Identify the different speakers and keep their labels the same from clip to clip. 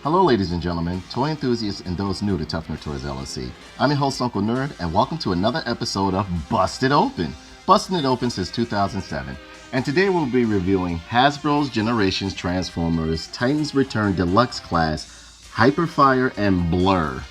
Speaker 1: Hello ladies and gentlemen, toy enthusiasts and those new to Tough Nerd Toys LLC. I'm your host Uncle Nerd and welcome to another episode of Busted Open. Busting it open since 2007. And today we'll be reviewing Hasbro's Generations Transformers Titans Return Deluxe Class, Hyperfire and Blurr.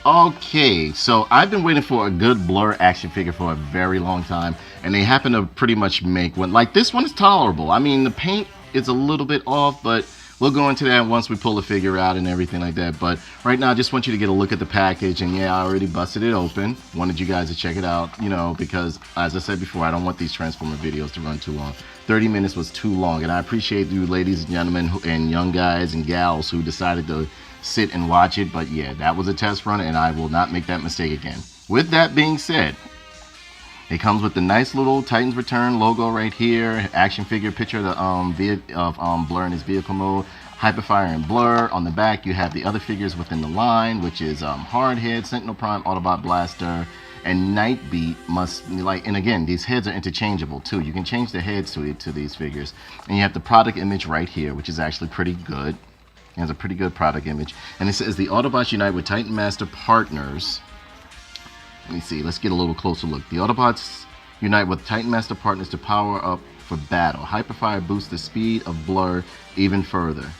Speaker 1: Okay, so I've been waiting for a good Blurr action figure for a very long time, and they happen to pretty much make one. Like, this one is tolerable. I mean, the paint is a little bit off, but we'll go into that once we pull the figure out and everything like that. But right now, I just want you to get a look at the package. And yeah, I already busted it open. Wanted you guys to check it out, you know, because as I said before, I don't want these Transformer videos to run too long. 30 minutes was too long. And I appreciate you ladies and gentlemen and young guys and gals who decided to sit and watch it. But yeah, that was a test run and I will not make that mistake again. With that being said, it comes with the nice little Titans Return logo right here, action figure picture of the Blurr in his vehicle mode, Hyperfire and Blurr. On the back, you have the other figures within the line, which is Hardhead, Sentinel Prime, Autobot Blaster, and Nightbeat. And again, these heads are interchangeable too. You can change the heads to these figures. And you have the product image right here, which is actually pretty good. It has a pretty good product image. And it says the Autobots unite with Titan Master partners. Let me see, let's get a little closer look. The Autobots unite with Titan Master partners to power up for battle. Hyperfire boosts the speed of Blurr even further.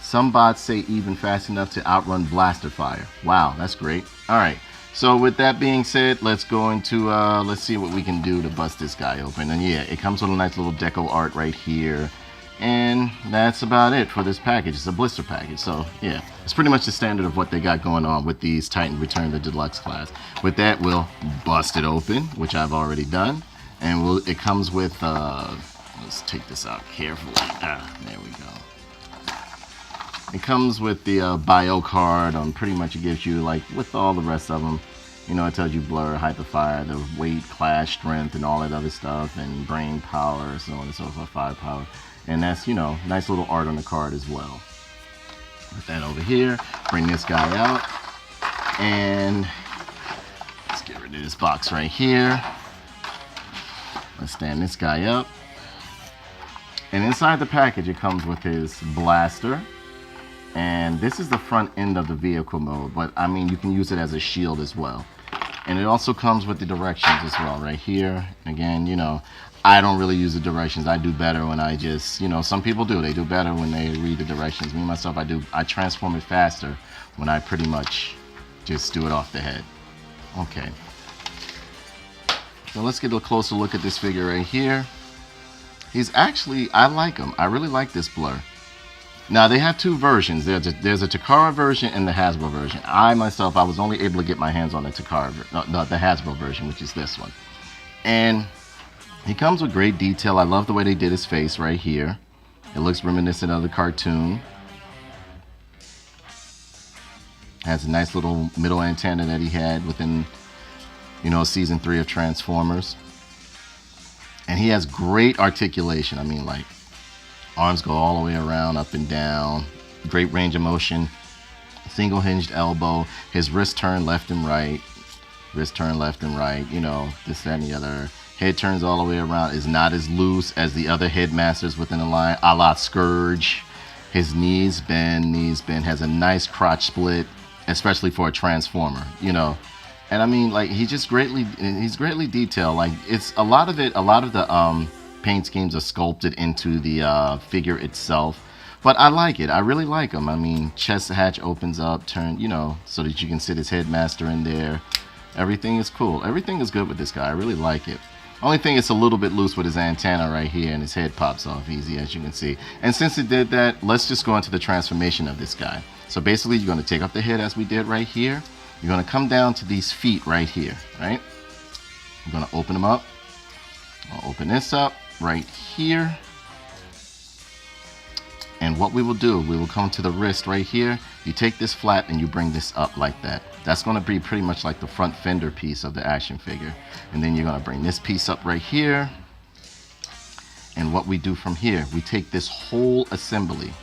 Speaker 1: Some bots say even fast enough to outrun Blaster Fire. Wow, that's great. Alright, so with that being said, let's go into, let's see what we can do to bust this guy open. And yeah, it comes with a nice little deco art right here. And that's about it for this package. It's a blister package, so yeah, it's pretty much the standard of what they got going on with these Titan Return the Deluxe class. With that, we'll bust it open, which I've already done, and it comes with let's take this out carefully. There we go. It comes with the bio card. Pretty much it gives you, like with all the rest of them, you know, it tells you Blurr, Hyperfire, the weight, class, strength, and all that other stuff, and brain power, so on and so forth, firepower. And that's, you know, nice little art on the card as well. Put that over here. Bring this guy out. And let's get rid of this box right here. Let's stand this guy up. And inside the package, it comes with his blaster. And this is the front end of the vehicle mode. But, I mean, you can use it as a shield as well. And it also comes with the directions as well right here. Again, you know, I don't really use the directions. I do better when I just, you know, some people do. They do better when they read the directions. Me, myself, I transform it faster when I pretty much just do it off the head. Okay. So let's get a closer look at this figure right here. He's actually, I like him. I really like this Blurr. Now, they have two versions. There's a Takara version and the Hasbro version. I, myself, I was only able to get my hands on the Takara, the Hasbro version, which is this one. And he comes with great detail. I love the way they did his face right here. It looks reminiscent of the cartoon. Has a nice little middle antenna that he had within, you know, season 3 of Transformers. And he has great articulation. I mean, like, arms go all the way around, up and down. Great range of motion. Single hinged elbow. His wrist turn left and right. Wrist turn left and right. You know, this, that, and the other. Head turns all the way around. Is not as loose as the other headmasters within the line, a la Scourge. His knees bend, has a nice crotch split, especially for a Transformer, you know. And I mean, like, he's greatly detailed. Like, it's a lot of the paint schemes are sculpted into the figure itself. But I like it. I really like him. I mean, chest hatch opens up, turn, you know, so that you can sit his headmaster in there. Everything is cool. Everything is good with this guy. I really like it. Only thing, it's a little bit loose with his antenna right here, and his head pops off easy, as you can see. And since it did that, let's just go into the transformation of this guy. So basically, you're going to take off the head as we did right here. You're going to come down to these feet right here, right? I'm gonna open them up. I'll open this up right here. And what we will do, we will come to the wrist right here. You take this flap and you bring this up like that. That's gonna be pretty much like the front fender piece of the action figure. And then you're gonna bring this piece up right here. And what we do from here, we take this whole assembly.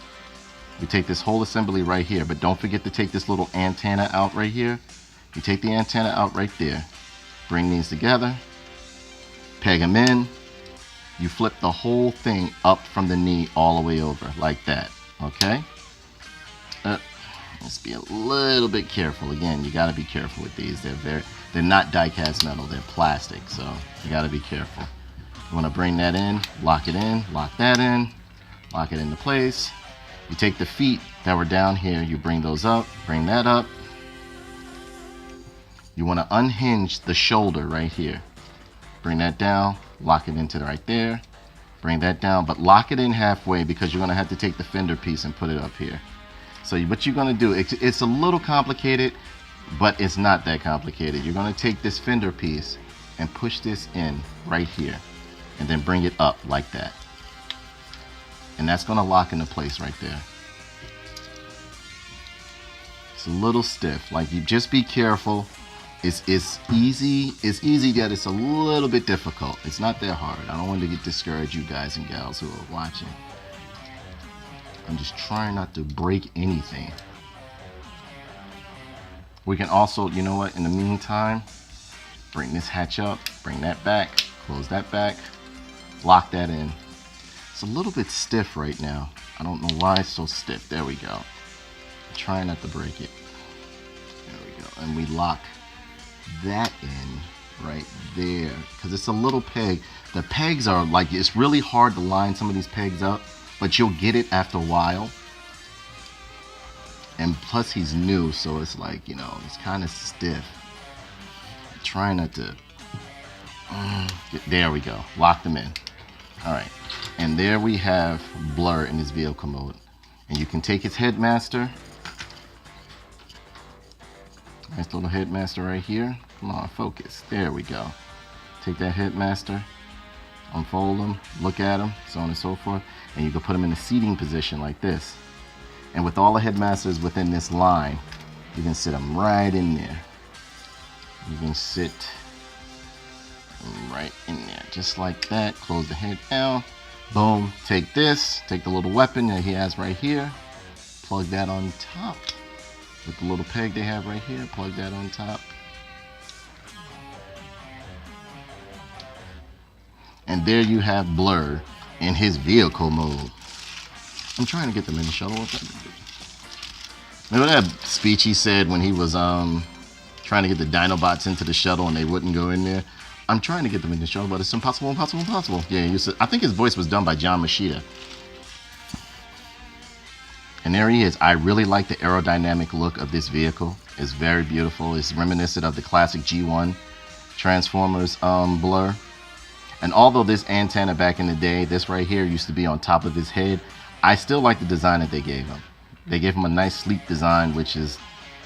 Speaker 1: We take this whole assembly right here, but don't forget to take this little antenna out right here. You take the antenna out right there. Bring these together. Peg them in. You flip the whole thing up from the knee all the way over like that, okay? Let's be a little bit careful. Again, you gotta be careful with these. They're not die-cast metal, they're plastic, so you gotta be careful. You wanna bring that in, lock it in, lock that in, lock it into place. You take the feet that were down here, you bring those up, bring that up. You wanna unhinge the shoulder right here. Bring that down, lock it into right there, bring that down, but lock it in halfway because you're gonna have to take the fender piece and put it up here. So what you're gonna do, it's a little complicated, but it's not that complicated. You're gonna take this fender piece and push this in right here, and then bring it up like that. And that's gonna lock into place right there. It's a little stiff, like you just be careful. It's easy, yet it's a little bit difficult. It's not that hard. I don't want to get discouraged, you guys and gals who are watching. I'm just trying not to break anything. We can also, you know what, in the meantime, bring this hatch up, bring that back, close that back, lock that in. It's a little bit stiff right now. I don't know why it's so stiff. There we go. Try not to break it. There we go. And we lock that in right there because it's a little peg. The pegs are like, it's really hard to line some of these pegs up, but you'll get it after a while. And plus he's new, so it's like, you know, it's kind of stiff. Try not to there we go, lock them in. All right, and there we have Blurr in his vehicle mode, and you can take his headmaster. Nice little headmaster right here. Come on, focus. There we go. Take that headmaster, unfold him, look at him, so on and so forth, and you can put him in a seating position like this. And with all the headmasters within this line, you can sit them right in there. You can sit right in there, just like that. Close the head down. Boom. Take this, take the little weapon that he has right here, plug that on top. With the little peg they have right here, plug that on top. And there you have Blurr in his vehicle mode. I'm trying to get them in the shuttle. Remember that speech he said when he was trying to get the Dinobots into the shuttle and they wouldn't go in there? I'm trying to get them in the shuttle, but it's impossible, impossible, impossible. Yeah, I think his voice was done by John Machida. And there he is. I really like the aerodynamic look of this vehicle. It's very beautiful. It's reminiscent of the classic G1 Transformers Blurr. And although this antenna back in the day, this right here used to be on top of his head, I still like the design that they gave him. They gave him a nice sleek design, which is,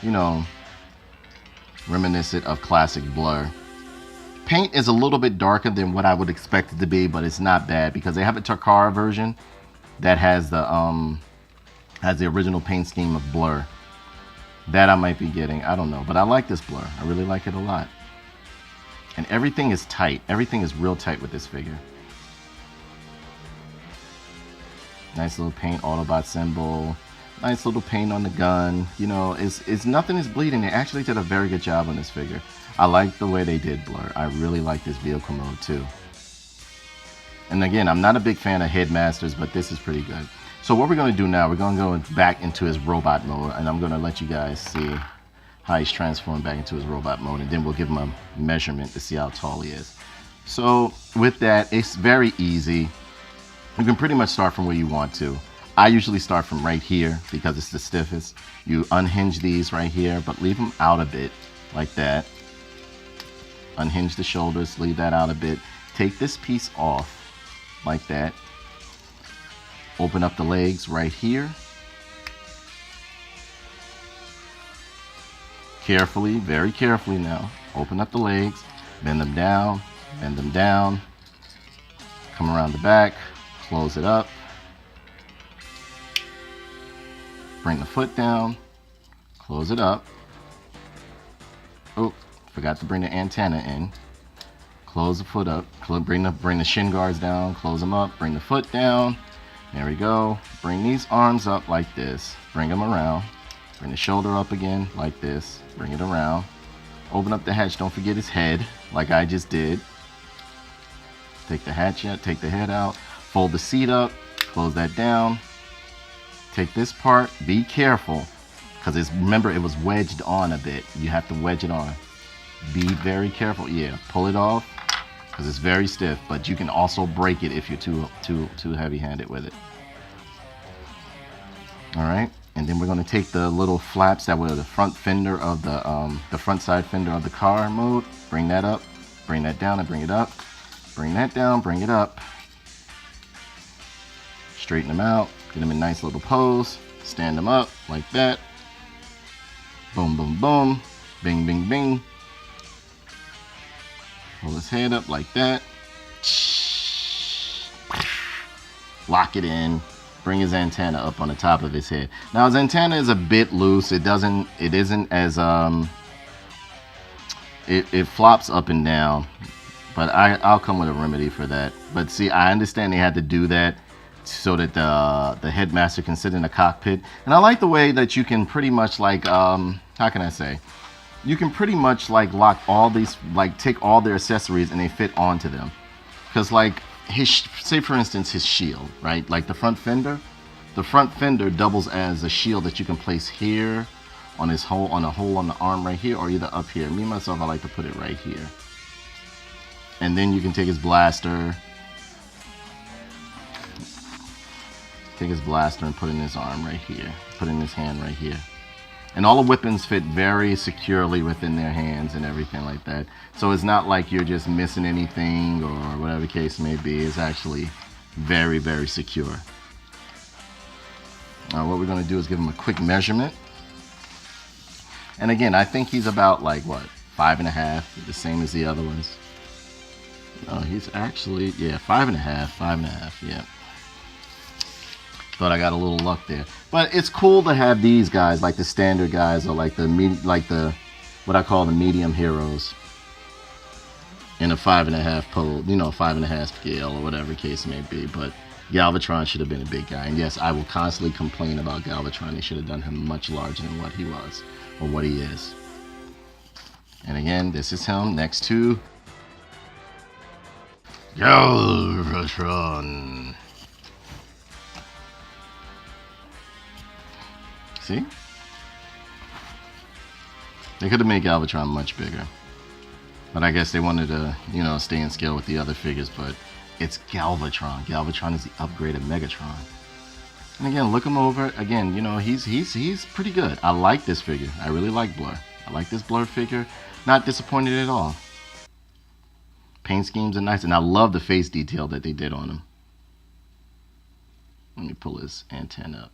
Speaker 1: you know, reminiscent of classic Blurr. Paint is a little bit darker than what I would expect it to be, but it's not bad because they have a Takara version that has the original paint scheme of Blurr. That I might be getting, I don't know, but I like this Blurr. I really like it a lot. And everything is tight. Everything is real tight with this figure. Nice little paint, Autobot symbol. Nice little paint on the gun. You know, it's nothing is bleeding. They actually did a very good job on this figure. I like the way they did Blurr. I really like this vehicle mode too. And again, I'm not a big fan of headmasters, but this is pretty good. So what we're going to do now, we're going to go back into his robot mode, and I'm going to let you guys see how he's transformed back into his robot mode, and then we'll give him a measurement to see how tall he is. So with that, it's very easy. You can pretty much start from where you want to. I usually start from right here because it's the stiffest. You unhinge these right here, but leave them out a bit like that. Unhinge the shoulders, leave that out a bit. Take this piece off like that. Open up the legs right here. Carefully, very carefully now. Open up the legs, bend them down, bend them down, come around the back, close it up, bring the foot down, close it up. Oh, forgot to bring the antenna in. Close the foot up, bring the shin guards down, close them up, bring the foot down. There we go. Bring these arms up like this, bring them around, bring the shoulder up again like this, bring it around. Open up the hatch, don't forget his head, like I just did. Take the hatch out, take the head out, fold the seat up, close that down. Take this part, be careful, because remember it was wedged on a bit. You have to wedge it on. Be very careful. Yeah, pull it off, because it's very stiff, but you can also break it if you're too heavy-handed with it. All right, and then we're going to take the little flaps that were the front fender of the front side fender of the car mode. Bring that up, bring that down, and bring it up. Bring that down, bring it up. Straighten them out, get them in nice little pose. Stand them up like that. Boom, boom, boom. Bing, bing, bing. Pull his head up like that. Lock it in. Bring his antenna up on the top of his head. Now his antenna is a bit loose. It isn't as it flops up and down, but I'll come with a remedy for that. But see, I understand they had to do that so that the headmaster can sit in the cockpit. And I like the way that you can pretty much like how can I say? You can pretty much like lock all these, like take all their accessories and they fit onto them. Because like say for instance his shield, right? Like the front fender doubles as a shield that you can place here on his hole, on a hole on the arm right here, or either up here. Me myself, I like to put it right here. And then you can take his blaster, and put in his arm right here, put in his hand right here. And all the weapons fit very securely within their hands and everything like that. So it's not like you're just missing anything or whatever the case may be. It's actually very, very secure. What we're going to do is give him a quick measurement. And again, I think he's about like what, 5.5, the same as the other ones. No, he's actually, yeah, 5.5, yeah. Thought I got a little luck there, but it's cool to have these guys, like the standard guys, or like the what I call the medium heroes, in a 5.5 pole, 5.5 scale or whatever case may be. But Galvatron should have been a big guy, and yes, I will constantly complain about Galvatron. They should have done him much larger than what he was or what he is. And again, this is him next to Galvatron. See? They could have made Galvatron much bigger. But I guess they wanted to, stay in scale with the other figures, but it's Galvatron. Galvatron is the upgraded Megatron. And again, look him over. Again, he's pretty good. I like this figure. I really like Blurr. I like this Blurr figure. Not disappointed at all. Paint schemes are nice, and I love the face detail that they did on him. Let me pull his antenna up.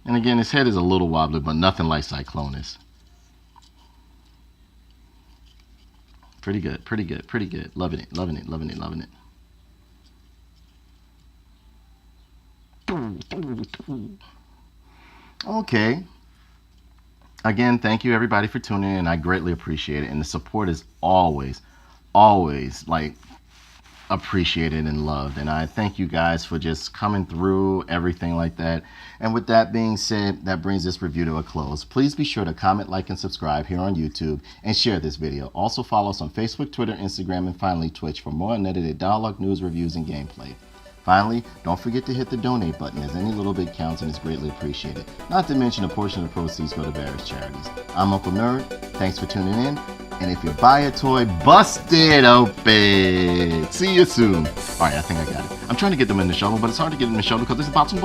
Speaker 1: And again, his head is a little wobbly, but nothing like Cyclonus. Pretty good, pretty good, pretty good. Loving it, loving it, loving it, loving it. Okay. Again, thank you everybody for tuning in. I greatly appreciate it. And the support is always, always like appreciated and loved, and I thank you guys for just coming through, everything like that. And with that being said, that brings this review to a close. Please be sure to comment, like, and subscribe here on YouTube, and share this video. Also follow us on Facebook, Twitter, Instagram, and finally Twitch for more unedited dialogue, news, reviews, and gameplay. Finally, don't forget to hit the donate button, as any little bit counts and is greatly appreciated. Not to mention a portion of the proceeds go to various charities. I'm Uncle Nerd. Thanks for tuning in. And if you buy a toy, bust it open. See you soon. All right, I think I got it. I'm trying to get them in the shovel, but it's hard to get in the shovel because it's bottom.